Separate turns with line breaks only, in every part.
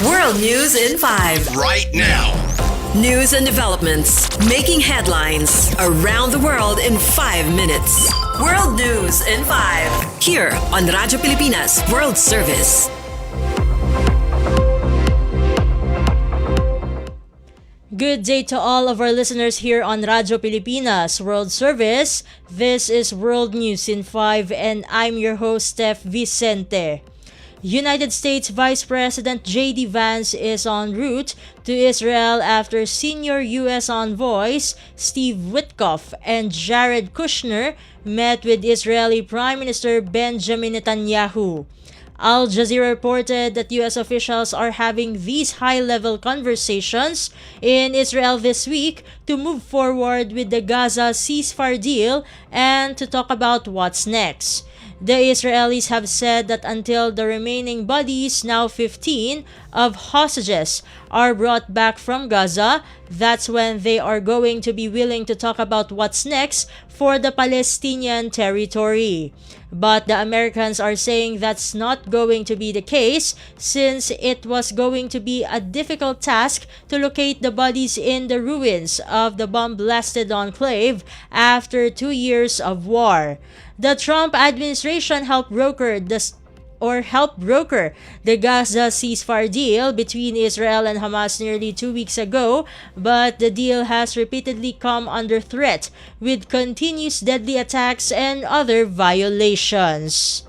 World News in 5.
Right now.
News and developments making headlines around the world in 5 minutes. World News in 5. Here on Radyo Pilipinas World Service.
Good day to all of our listeners here on Radyo Pilipinas World Service. This is World News in 5 and I'm your host, Steph Vicente. United States Vice President J.D. Vance is en route to Israel after senior U.S. envoys Steve Witkoff and Jared Kushner met with Israeli Prime Minister Benjamin Netanyahu. Al Jazeera reported that U.S. officials are having these high-level conversations in Israel this week to move forward with the Gaza ceasefire deal and to talk about what's next. The Israelis have said that until the remaining bodies, now 15, of hostages are brought back from Gaza, that's when they are going to be willing to talk about what's next for the Palestinian territory. But the Americans are saying that's not going to be the case since it was going to be a difficult task to locate the bodies in the ruins of the bomb-blasted enclave after 2 years of war. The Trump administration helped broker the Gaza ceasefire deal between Israel and Hamas nearly 2 weeks ago, but the deal has repeatedly come under threat with continuous deadly attacks and other violations.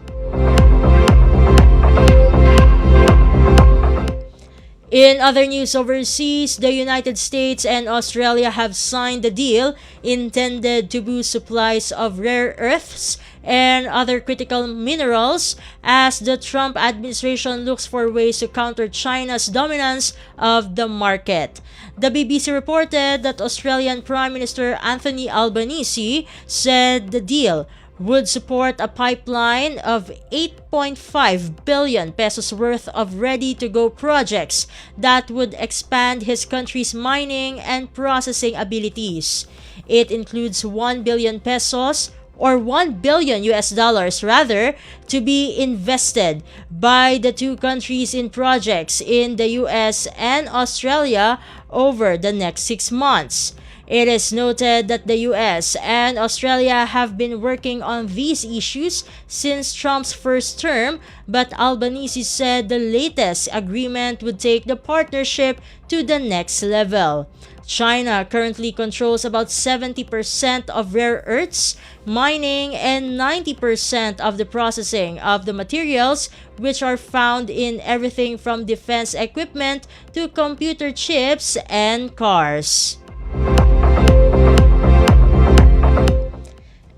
In other news overseas, the United States and Australia have signed a deal intended to boost supplies of rare earths and other critical minerals as the Trump administration looks for ways to counter China's dominance of the market. The BBC reported that Australian Prime Minister Anthony Albanese said the deal would support a pipeline of 8.5 billion pesos worth of ready-to-go projects that would expand his country's mining and processing abilities. It includes 1 billion pesos or $1 billion US dollars rather to be invested by the two countries in projects in the US and Australia over the next 6 months. It is noted that the US and Australia have been working on these issues since Trump's first term, but Albanese said the latest agreement would take the partnership to the next level. China currently controls about 70% of rare earths, mining, and 90% of the processing of the materials, which are found in everything from defense equipment to computer chips and cars.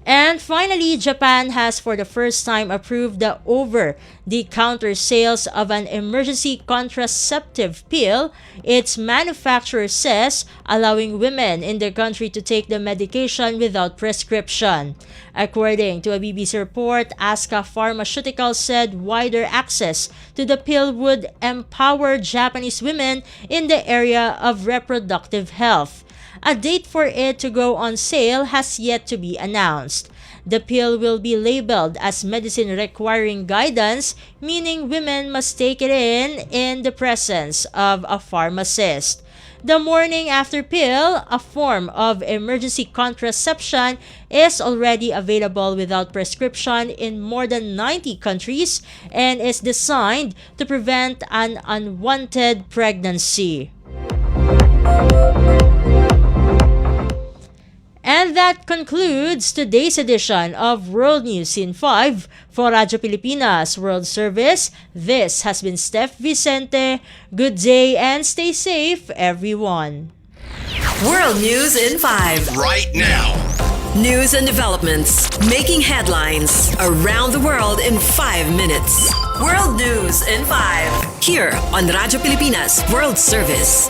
And finally, Japan has for the first time approved the over-the-counter sales of an emergency contraceptive pill, its manufacturer says, allowing women in the country to take the medication without prescription. According to a BBC report, Asuka Pharmaceuticals said wider access to the pill would empower Japanese women in the area of reproductive health. A date for it to go on sale has yet to be announced. The pill will be labeled as medicine requiring guidance, meaning women must take it in the presence of a pharmacist. The morning after pill, a form of emergency contraception, is already available without prescription in more than 90 countries and is designed to prevent an unwanted pregnancy. And that concludes today's edition of World News in 5 for Radyo Pilipinas World Service. This has been Steph Vicente. Good day and stay safe, everyone.
World News in 5.
Right now.
News and developments making headlines around the world in 5 minutes. World News in 5. Here on Radyo Pilipinas World Service.